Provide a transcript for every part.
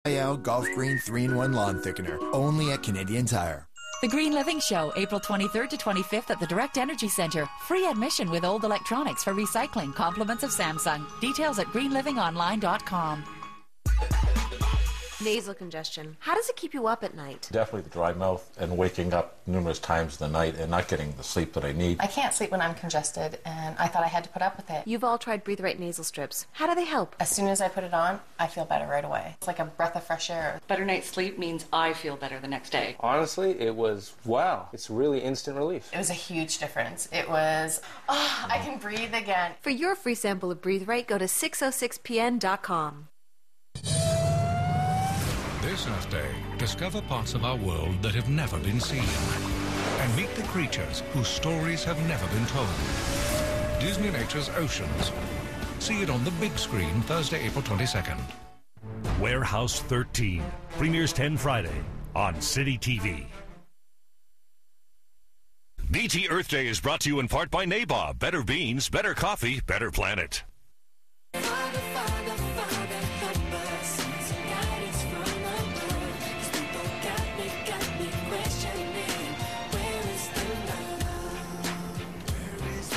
Golf Green 3-in-1 Lawn Thickener, only at Canadian Tire. The Green Living Show, April 23rd to 25th at the Direct Energy Centre. Free admission with old electronics for recycling. Compliments of Samsung. Details at greenlivingonline.com. Nasal congestion. How does it keep you up at night? Definitely the dry mouth and waking up numerous times in the night and not getting the sleep that I need. I can't sleep when I'm congested, and I thought I had to put up with it. You've all tried Breathe Right nasal strips. How do they help? As soon as I put it on, I feel better right away. It's like a breath of fresh air. Better night's sleep means I feel better the next day. Honestly, it was, wow, it's really instant relief. It was a huge difference. It was, I can breathe again. For your free sample of Breathe Right, go to 606pn.com. This Earth Day, discover parts of our world that have never been seen. And meet the creatures whose stories have never been told. Disney Nature's Oceans. See it on the big screen Thursday, April 22nd. Warehouse 13 premieres 10 Friday on City TV. BT Earth Day is brought to you in part by Nabob. Better beans, better coffee, better planet.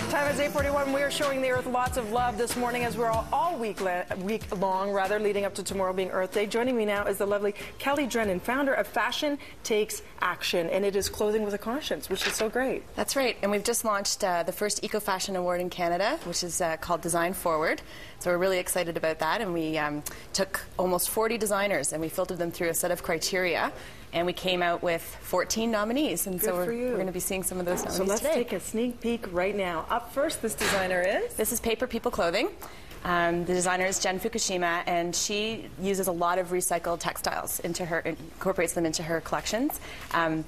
Time is 8:41. We are showing the Earth lots of love this morning as we're all week long, leading up to tomorrow being Earth Day. Joining me now is the lovely Kelly Drennan, founder of Fashion Takes Action, and it is clothing with a conscience, which is so great. That's right, and we've just launched the first Eco Fashion Award in Canada, which is called Design Forward. So we're really excited about that, and we took almost 40 designers and we filtered them through a set of criteria. And we came out with 14 nominees, and so we're going to be seeing some of those nominees today. So let's take a sneak peek right now. Up first, this designer is? This is Paper People Clothing. The designer is Jen Fukushima, and she uses a lot of recycled textiles incorporates them into her collections.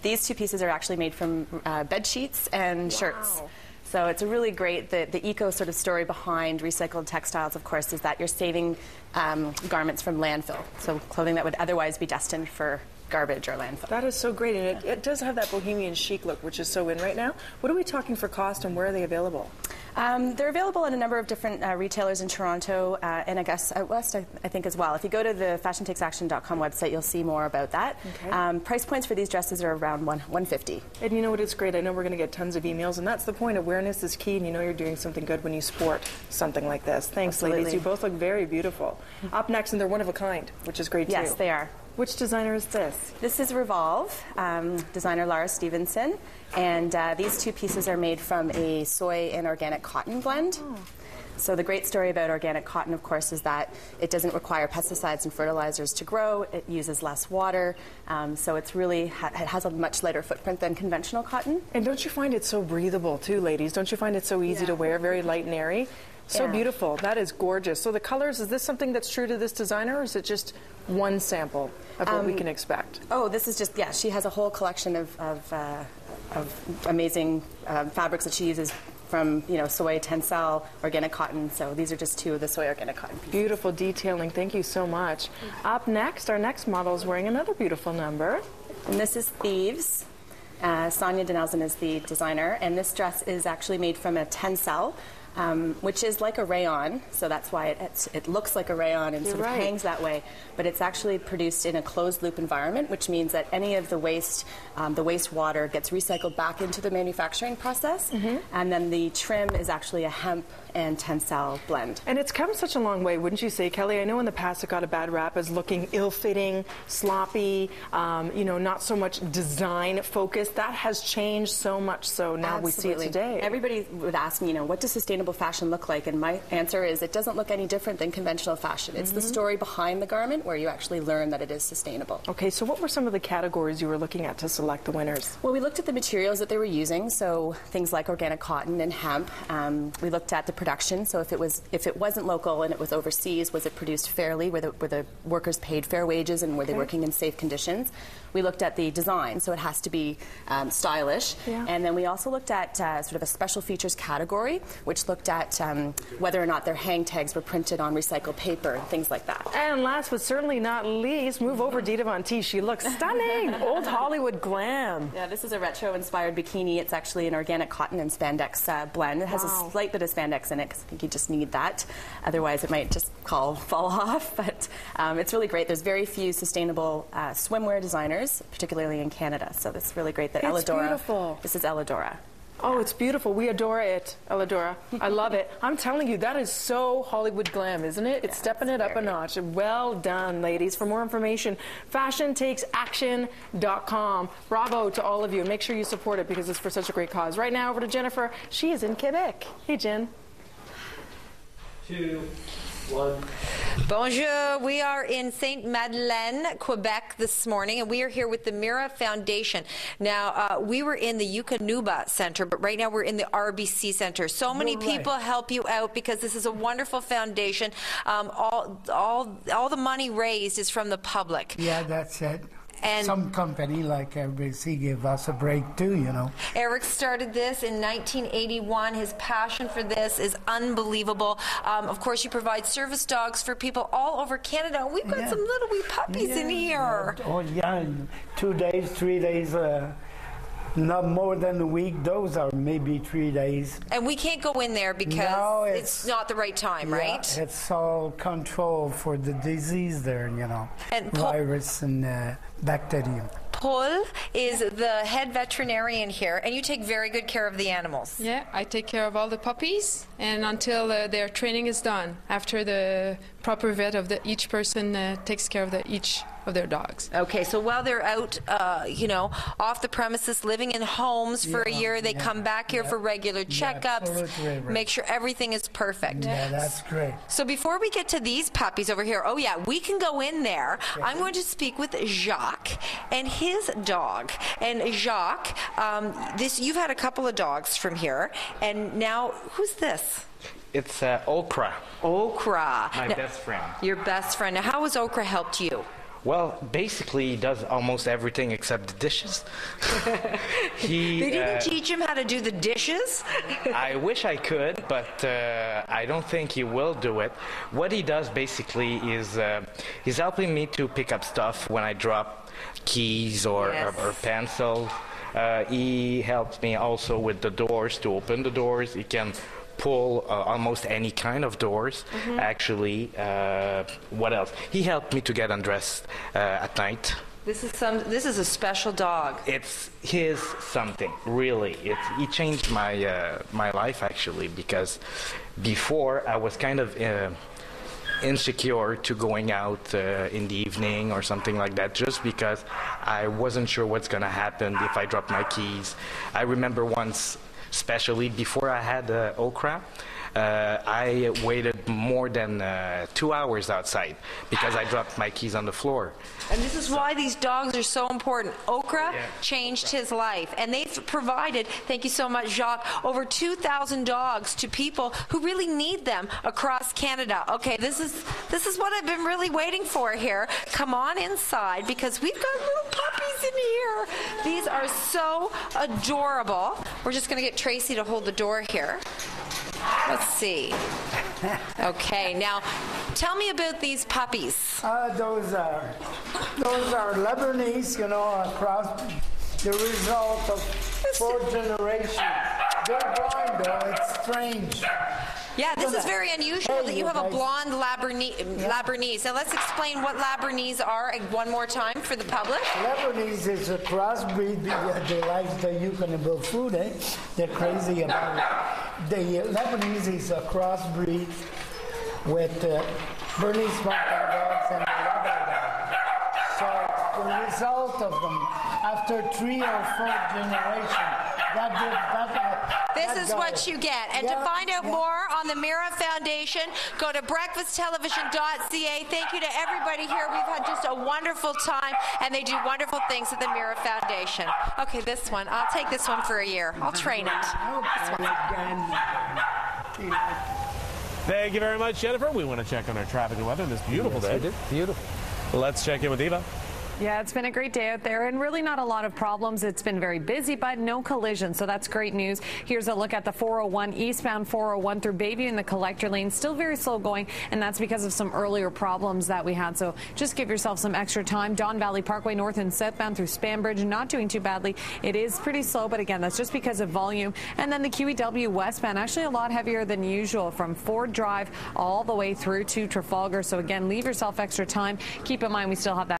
These two pieces are actually made from bed sheets and shirts. So it's a really great, the eco sort of story behind recycled textiles, of course, is that you're saving garments from landfill. So clothing that would otherwise be destined for garbage or landfill. That is so great, and it does have that bohemian chic look, which is so in right now. What are we talking for cost, and where are they available? They're available at a number of different retailers in Toronto and I guess out west, I think, as well. If you go to the fashiontakesaction.com website, you'll see more about that. Okay. Price points for these dresses are around $150. And you know what? It's great. I know we're going to get tons of emails, and that's the point. Awareness is key, and you know you're doing something good when you sport something like this. Thanks, Absolutely. ladies. You both look very beautiful. Up next, and they're one of a kind, which is great, too. Yes, they are. Which designer is this? This is Revolve, designer Lara Stevenson, and these two pieces are made from a soy and organic cotton blend. Oh. So the great story about organic cotton, of course, is that it doesn't require pesticides and fertilizers to grow. It uses less water, so it's really it has a much lighter footprint than conventional cotton. And don't you find it so breathable, too, ladies? Don't you find it so easy to wear, very light and airy? So beautiful. That is gorgeous. So the colors, is this something that's true to this designer, or is it just one sample of what we can expect? Oh, this is just, she has a whole collection of amazing fabrics that she uses from, soy, tencel, organic cotton. So these are just two of the soy organic cotton pieces. Beautiful detailing. Thank you so much. Up next, our next model is wearing another beautiful number. And this is Thieves. Sonia Denelson is the designer, and this dress is actually made from a tencel, which is like a rayon, so that's why it looks like a rayon and sort of hangs that way. But it's actually produced in a closed-loop environment, which means that any of the wastewater gets recycled back into the manufacturing process, and then the trim is actually a hemp and tencel blend. And it's come such a long way, wouldn't you say, Kelly? I know in the past it got a bad rap as looking ill-fitting, sloppy, not so much design-focused. That has changed so much, so now we see it today. Everybody would ask me, what does sustainable fashion look like? And my answer is it doesn't look any different than conventional fashion. It's the story behind the garment where you actually learn that it is sustainable. Okay, so what were some of the categories you were looking at to select the winners? Well, we looked at the materials that they were using, so things like organic cotton and hemp. We looked at the production, so if it wasn't local and it was overseas, was it produced fairly? Were the workers paid fair wages, and were they working in safe conditions? We looked at the design, so it has to be stylish. Yeah. And then we also looked at sort of a special features category, which looked at whether or not their hang tags were printed on recycled paper and things like that. And last but certainly not least, move over Dita Von T. She looks stunning. Old Hollywood glam. Yeah, this is a retro-inspired bikini. It's actually an organic cotton and spandex blend. It has a slight bit of spandex probiotics in it because I think you just need that. Otherwise, it might just fall off. But it's really great. There's very few sustainable swimwear designers, particularly in Canada. So it's really great that It's Elidora. beautiful. This is Elidora. Oh, it's beautiful. We adore it, Elidora. I love it. I'm telling you, that is so Hollywood glam, isn't it? It's stepping it up a notch. Well done, ladies. For more information, fashiontakesaction.com. Bravo to all of you. Make sure you support it because it's for such a great cause. Right now, over to Jennifer. She is in Quebec. Hey, Jen. 2, 1. Bonjour. We are in Sainte Madeleine, Quebec this morning, and we are here with the Mira Foundation. Now, we were in the Eukanuba Center, but right now we're in the RBC Center. So many people help you out because this is a wonderful foundation. All the money raised is from the public. Yeah, that's it. And some company like RBC gave us a break too, you know. Eric started this in 1981. His passion for this is unbelievable. Of course, you provide service dogs for people all over Canada. We've got some little wee puppies in here. Oh, yeah, 2 days, 3 days, not more than a week. Those are maybe 3 days. And we can't go in there because it's not the right time, right? It's all control for the disease there, you know, and virus and bacterium. Paul is the head veterinarian here, and you take very good care of the animals. Yeah, I take care of all the puppies, and until their training is done, after the proper vet of each person takes care of each of their dogs. Okay, so while they're out, off the premises, living in homes for a year, they come back here for regular checkups, make sure everything is perfect. Yeah, that's great. So before we get to these puppies over here, we can go in there. Okay. I'm going to speak with Jacques and his dog. And Jacques, you've had a couple of dogs from here, and now who's this? It's Okra. Okra. My best friend. Your best friend. Now, how has Okra helped you? Well, basically, he does almost everything except the dishes. They didn't teach him how to do the dishes? I wish I could, but I don't think he will do it. What he does basically is he's helping me to pick up stuff when I drop keys or pencils. He helps me also with the doors, to open the doors. He can pull almost any kind of doors. Actually, what else? He helped me to get undressed at night. This is a special dog. It's his something, really. He changed my life actually, because before I was kind of insecure to going out in the evening or something like that, just because I wasn't sure what's gonna happen if I drop my keys. I remember once, especially before I had Okra, I waited more than 2 hours outside because I dropped my keys on the floor. And this is why these dogs are so important. Okra changed his life, and they've provided, thank you so much, Jacques, over 2,000 dogs to people who really need them across Canada. Okay, this is what I've been really waiting for here. Come on inside, because we've got little puppies in here. These are so adorable. We're just going to get Tracy to hold the door here. Let's see. Okay, now tell me about these puppies. Those are Lebanese, across the result of 4 generations. They're blind, though. It's strange. Yeah, this is very unusual that you have a blonde Lebanese. Now let's explain what Lebanese are one more time for the public. Lebanese is a crossbreed. They like the Eukanuba food, eh? They're crazy about it. The Lebanese is a crossbreed with Bernese mountain dogs and Labrador dogs. So the result of them, after 3 or 4 generations, this is what you get. And to find out more on the Mira Foundation, go to breakfasttelevision.ca. Thank you to everybody here. We've had just a wonderful time, and they do wonderful things at the Mira Foundation. Okay, this one. I'll take this one for a year. I'll train it. Thank you very much, Jennifer. We want to check on our traffic and weather this beautiful day. Beautiful. Let's check in with Eva. Yeah, it's been a great day out there and really not a lot of problems. It's been very busy, but no collisions, so that's great news. Here's a look at the 401 eastbound 401 through Bayview in the collector lane. Still very slow going, and that's because of some earlier problems that we had. So just give yourself some extra time. Don Valley Parkway north and southbound through Spanbridge, not doing too badly. It is pretty slow, but again, that's just because of volume. And then the QEW westbound, actually a lot heavier than usual from Ford Drive all the way through to Trafalgar. So again, leave yourself extra time. Keep in mind we still have that